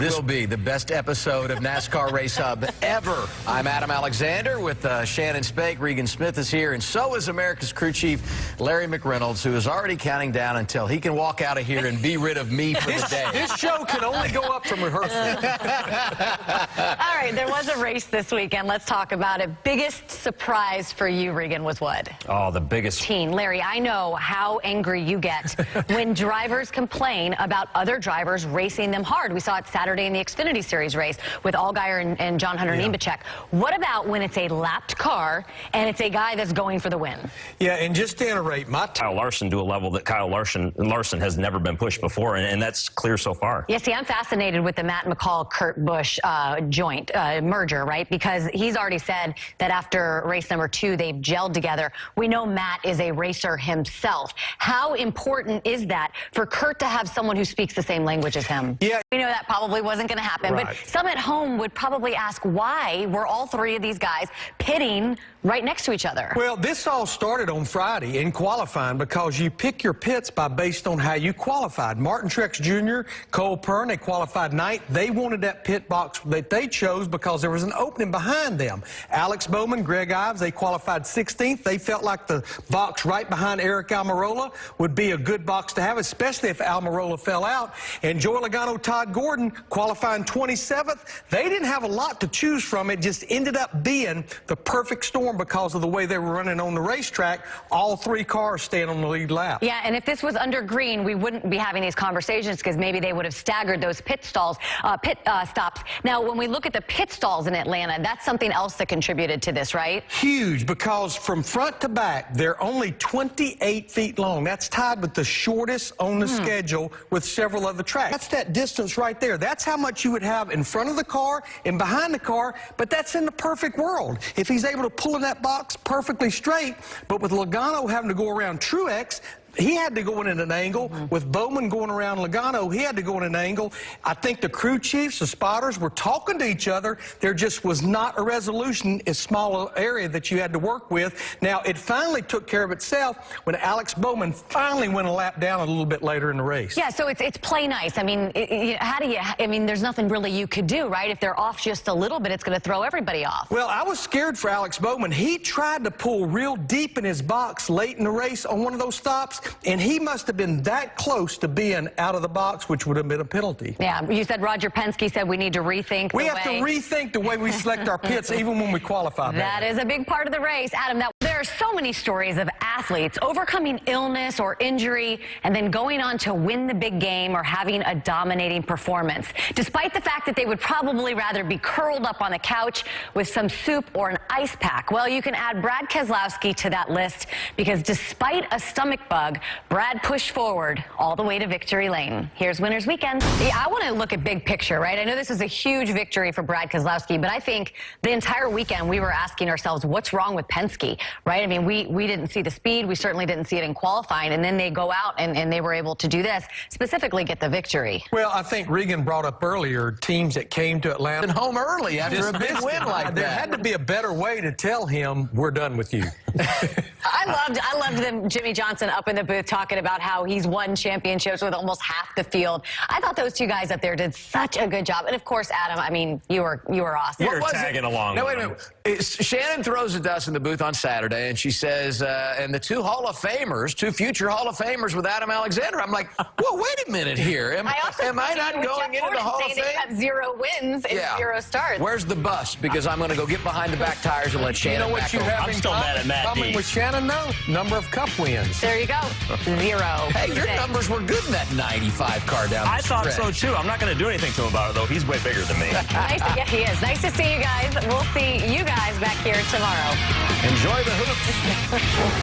This will be the best episode of NASCAR Race Hub ever. I'm Adam Alexander with Shannon Spake. Regan Smith is here, and so is America's crew chief, Larry McReynolds, who is already counting down until he can walk out of here and be rid of me for the day. This show can only go up from rehearsal. All right, there was a race this weekend. Let's talk about it. Biggest surprise for you, Regan, was what? Oh, the biggest. Larry, I know how angry you get when drivers complain about other drivers racing them hard. We saw it Saturday in the Xfinity Series race with Allgaier and John Hunter Nemechek. What about when it's a lapped car and it's a guy that's going for the win? Yeah, and just to iterate, Kyle Larson to a level that Kyle Larson has never been pushed before, and that's clear so far. Yeah, see, I'm fascinated with the Matt McCall-Kurt Busch joint merger, right? Because he's already said that after race number 2, they've gelled together. We know Matt is a racer himself. How important is that for Kurt to have someone who speaks the same language as him? Yeah. We know that probably wasn't going to happen, Right. but some at home would probably ask why were all three of these guys pitting right next to each other? Well, this all started on Friday in qualifying because you pick your pits based on how you qualified. Martin Truex Jr., Cole Pern, they qualified 9th. They wanted that pit box that they chose because there was an opening behind them. Alex Bowman, Greg Ives, they qualified 16th. They felt like the box right behind Eric Almirola would be a good box to have, especially if Almirola fell out. And Joey Logano, Todd Gordon, qualifying 27th. They didn't have a lot to choose from. It just ended up being the perfect storm because of the way they were running on the racetrack. All three cars staying on the lead lap. Yeah, and if this was under green, we wouldn't be having these conversations because maybe they would have staggered those pit stops. Now, when we look at the pit stalls in Atlanta, that's something else that contributed to this, right? Huge, because from front to back, they're only 28 feet long. That's tied with the shortest on the schedule with several other tracks. That's that distance right there. That's how much you would have in front of the car and behind the car, but that's in the perfect world. If he's able to pull in that box perfectly straight, but with Logano having to go around Truex, he had to go in at an angle. With Bowman going around Logano, he had to go in an angle. I think the crew chiefs, the spotters, were talking to each other. There just was not a resolution, a small area that you had to work with. Now, it finally took care of itself when Alex Bowman finally went a lap down a little bit later in the race. Yeah, so it's play nice. I mean, there's nothing really you could do, right? If they're off just a little bit, it's going to throw everybody off. Well, I was scared for Alex Bowman. He tried to pull real deep in his box late in the race on one of those stops, and he must have been that close to being out of the box, which would have been a penalty. Yeah, you said Roger Penske said we need to rethink We have to rethink the way we select our pits, even when we qualify. That is a big part of the race. Adam, there are so many stories of athletes overcoming illness or injury and then going on to win the big game or having a dominating performance, despite the fact that they would probably rather be curled up on the couch with some soup or an ice pack. Well, you can add Brad Keselowski to that list because despite a stomach bug, Brad pushed forward all the way to victory lane. Here's Winners Weekend. Yeah, I want to look at big picture, right? I know this is a huge victory for Brad Keselowski, but I think the entire weekend we were asking ourselves, what's wrong with Penske, right? I mean, we didn't see the speed. We certainly didn't see it in qualifying, and then they go out and they were able to do this, specifically get the victory. Well, I think Regan brought up earlier teams that came to Atlanta. And home early after a big win like that. There had to be a better way to tell him, we're done with you. I loved them, Jimmy Johnson up in the booth talking about how he's won championships with almost half the field. I thought those two guys up there did such a good job. And of course, Adam, I mean, you were awesome. You're tagging along. No, wait a minute. Shannon throws it to us in the booth on Saturday, and she says, and the two future Hall of Famers with Adam Alexander. I'm like, well, wait a minute here. Am I not going into the Hall of Fame? They have 0 wins and 0 starts. Where's the bus? Because I'm going to go get behind the back tires and let Shannon You know what you have I'm still mad at Matt D. with Shannon, though? Number of cup wins. There you go. 0. Hey, your numbers were good in that 95 car down the I thought stretch. so, too. I'm not going to do anything to him about it, though. He's way bigger than me. Yeah, he is. Nice to see you guys. We'll see you guys back here tomorrow. Enjoy the hoops.